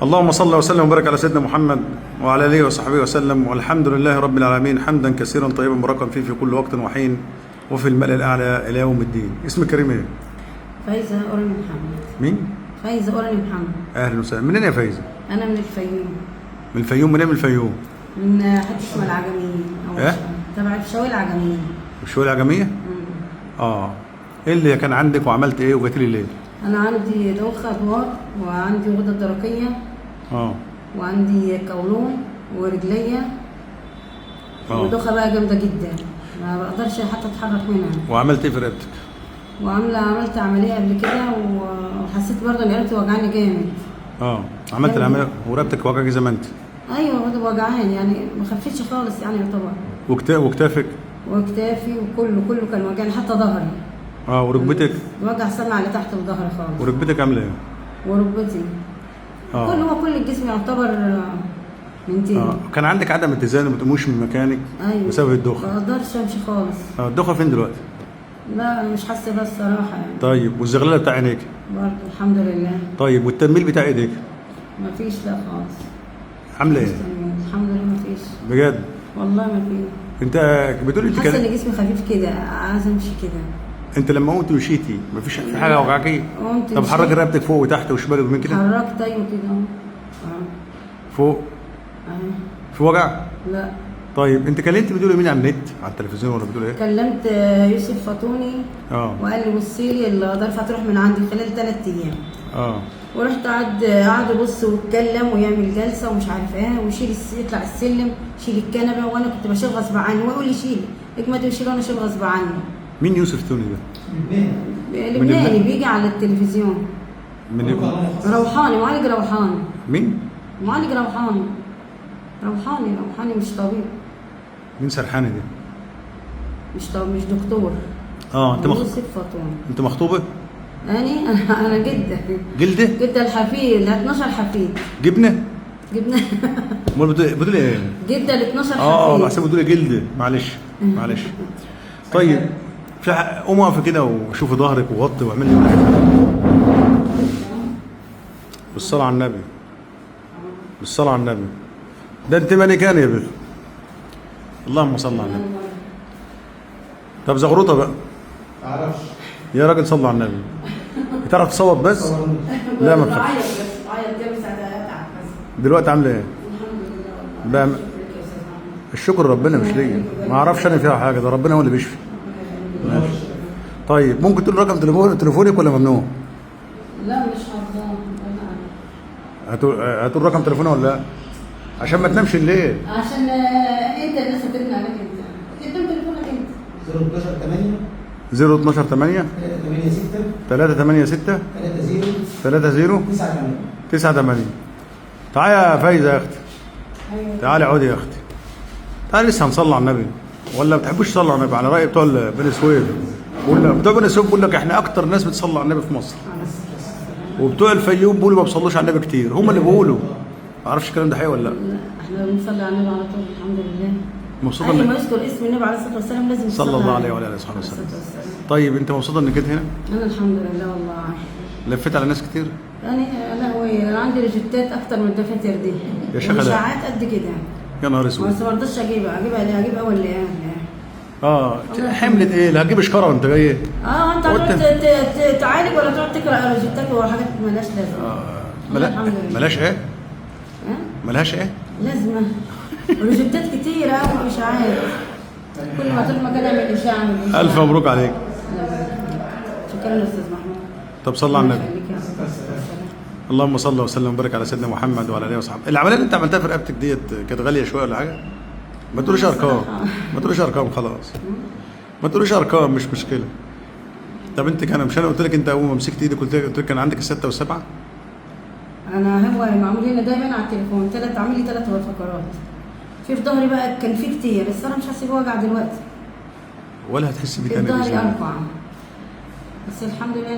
اللهم صل وسلم وبارك على سيدنا محمد وعلى اله وصحبه وسلم، والحمد لله رب العالمين حمدا كثيرا طيبا مباركا فيه في كل وقت وحين وفي الملأ الاعلى الى يوم الدين. اسمك كريم ايه؟ فايزة أوراني محمد. مين؟ فايزة أوراني محمد. اهلا وسهلا. منين يا فايزة؟ أنا من الفيوم. من الفيوم؟ منين من الفيوم؟ من حتة اسمها العجميين أو إيه؟ تبع الشوي العجميين. الشوية العجمية؟ ايه اللي كان عندك وعملت ايه وجيت لي ليه؟ أنا عندي دوخة أدوار وعندي غدة درقية. وعندي قولون ورجلية. ودوخة بقى جامدة جدا، ما بقدرش حتى أتحرك منها. وعملت ايه في رقبتك؟ عملت عملية قبل كده وحسيت برضه إن رقبتي وجعاني جامد. عملت العملية ورقبتك وجعك زي ما انت؟ أيوه برضه وجعاني، يعني ما خفتش خالص يعني يعتبر. وكتافك؟ وكتافي وكله كان وجعني، حتى ظهري. وركبتك؟ وجع سمع اللي تحت وظهري خالص. وركبتك عامله ايه؟ وركبتي كل الجسم يعتبر من تاني. كان عندك عدم اتزان وما بتقومش من مكانك؟ أيوة. بسبب الدوخه؟ ما اقدرش امشي خالص. الدوخه فين دلوقتي؟ لا انا مش حاسه بس الصراحه يعني. طيب والزغلله بتاع عينيك؟ برضه الحمد لله. طيب والتنميل بتاع ايديك؟ مفيش، لا خالص. عامله ايه؟ الحمد لله مفيش. بجد؟ والله مفيش. انت بتقولي انت حاسه ان جسمي خفيف كده، عايزه امشي كده. انت لما قمت ومشيتي مفيش في حاجه وجعاكي؟ طب حرك رقبتك فوق وتحت وشمال ويمين كده. حركت ايوه كده فوق. في وجع؟ لا. طيب انت كلمت بتقولي مين على النت على التلفزيون ولا بتقولي ايه؟ كلمت يوسف فاطوني. وقال لي بصي لي الظرف هتروح من عندي خلال 3 ايام. ورحت قعد يبص ويتكلم ويعمل جلسه ومش عارف ايه، ويشيل يطلع السلم، شيل الكنبه، وانا كنت بشيل غصب عني، ويقول لي شيلي اجمد وشيل، وانا اشيل غصب عني. مين يوسف توني ده؟ لبناني بيجي على التلفزيون. روحاني، معالج روحاني. مين؟ معالج روحاني مش طبيب. مين سرحاني دي؟ مش دكتور. انت يوسف فاطوني. انت مخطوبه؟ انا جده الحفيد، 12 حفيد. جبنه امال بتقولي ايه؟ جده ال 12 حفيد. بحسب بتقولي جلده. معلش. طيب قوم اقفي كده وشوفي ظهرك وغطي واعملي كل حاجه. بالصلاه على النبي. ده انت مانيكان يا بنت. اللهم صل على النبي. طب زغروطه بقى. معرفش يا راجل صلوا على النبي. بتعرف تصوت بس؟ لا ما تخافش. دلوقتي عامله ايه؟ الحمد لله. الشكر ربنا مش ليا، ما اعرفش انا فيها حاجه، ده ربنا هو اللي بيشفي. ماشي. طيب ممكن تقول رقم تليفونك ولا ممنوع؟ لا مش حافظاه. هتقول رقم تليفونها ولا لا؟ عشان ما تنامش الليل. عشان انت الناس بترن عليك انت. اديهم تليفونك انت. 012 8 386 30 98. تعالي يا فايزه يا اختي. تعالي اقعدي يا اختي. تعالي لسه هنصلي على النبي ولا ما بتحبوش تصلوا على النبي؟ على راي بتوع بني سويف. بتوع بني سويف بيقول لك احنا اكتر ناس بتصلي على النبي في مصر. وبتوع الفيوم بيقولوا ما بيصلوش على النبي كتير، هم اللي بيقولوا. ما اعرفش الكلام ده حقيقي ولا لا؟ احنا بنصلي على النبي على طول الحمد لله. مبسوطه انك ما يذكر اسم النبي عليه الصلاه والسلام لازم صلى الله عليه وعلى اله وصحبه وسلم. طيب انت مبسوطه انك جيت هنا؟ انا الحمد لله والله. لفيت على ناس كتير؟ يعني انا عندي روجيتات اكتر من الدفاتر دي. يا شيخه واشاعات قد كده. يا نهار اسود. بس ما رضيتش اجيبها ليه؟ اجيب اول ليه؟ حملت ايه؟ لا هتجيب اشكاره وانت جاي؟ انت هتقعد تعالج ولا تقعد تقرا روجيتات وحاجات مالهاش لازمه. ملهاش ايه؟ ملهاش ايه؟ لازمه. روجيتات كتير قوي اشاعات. كل ما تروح مكان اعمل اشاعه. الف مبروك عليك. شكرا يا استاذ محمود. طب صلى على النبي. اللهم صل وسلم وبارك على سيدنا محمد وعلى اله وصحبه. العمليه اللي انت عملتها في رقبتك ديت كانت غاليه شويه ولا حاجه؟ ما تقولوش ارقام خلاص. ما تقولوش ارقام مش مشكله. طب انت مش انا قلت لك انت اول ما مسكت ايدك قلت لك كان عندك ال6 وال7؟ انا هو معمول لنا دايما على التليفون عامل لي 3 فقرات. في ظهري بقى كان في كتير، بس انا مش حاسه بوجع دلوقتي. ولا هتحس بيه تاني؟ ظهري ارفع. بس الحمد لله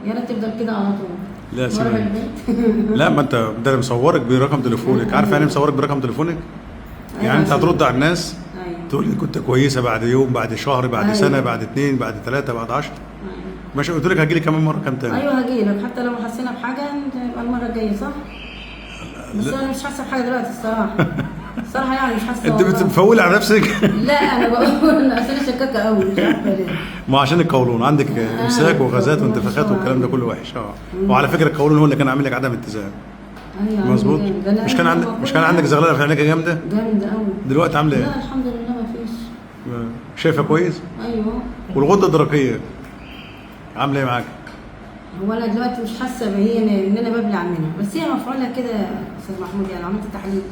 يا ريت تفضل كده على طول. لا سيبك. لا ما انت ده مصورك برقم تليفونك. عارف يعني مصورك برقم تليفونك؟ يعني انت هترد على الناس تقول لي كنت كويسه بعد يوم، بعد شهر، بعد سنه، بعد 2، بعد 3، بعد 10. ماشي. قلت لك هجي لك كمان مره كام تاني؟ ايوه هجي لك حتى لو حسينا بحاجه يبقى المره الجايه صح؟ بس انا مش حاسه بحاجه دلوقتي الصراحه. الصراحه يعني مش حاسه. انت بتفولي على نفسك؟ لا انا بقول اصل انا شكاكه قوي مش عارفه ليه. ما عشان القولون عندك امساك وغازات وانتفاخات والكلام ده كله وحش. وعلى فكره القولون هو اللي كان عامل لك عدم اتزان. ايوه مظبوط. مش كان عندك زغلله في عينيك جامده؟ جامده قوي. دلوقتي عامله ايه؟ لا الحمد لله ما فيش. شايفه كويس؟ ايوه. والغده الدرقيه عامله ايه معاك؟ هو انا دلوقتي مش حاسه بهي ان انا ببلع منها، بس هي مفعوله كده يا استاذ محمود. يعني عملت تحليل.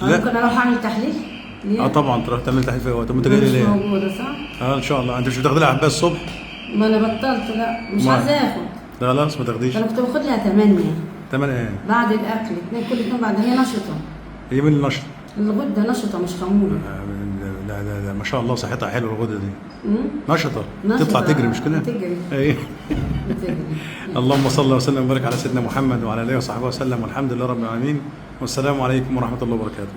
لا ممكن اروح اعمل تحليل؟ ليه؟ طبعا تروح تعمل تحليل في وقت. انت جاي ليه؟ مش موجوده صح؟ ان شاء الله. انت مش بتاخدي لها حبايه الصبح؟ ما انا بطلت. لا مش عايزه اخد. لا خلاص ما تاخديش. انا كنت باخد لها 8 ايه؟ بعد الاكل 2 كل 2 بعد. هي نشطه. هي من النشط؟ الغده نشطه مش خموله. لا ما شاء الله صحتها حلوه الغده دي. نشطه. تطلع تجري مش كده؟ تجري. ايه. اللهم صل وسلم وبارك على سيدنا محمد وعلى اله وصحبه وسلم والحمد لله رب العالمين والسلام عليكم ورحمه الله وبركاته.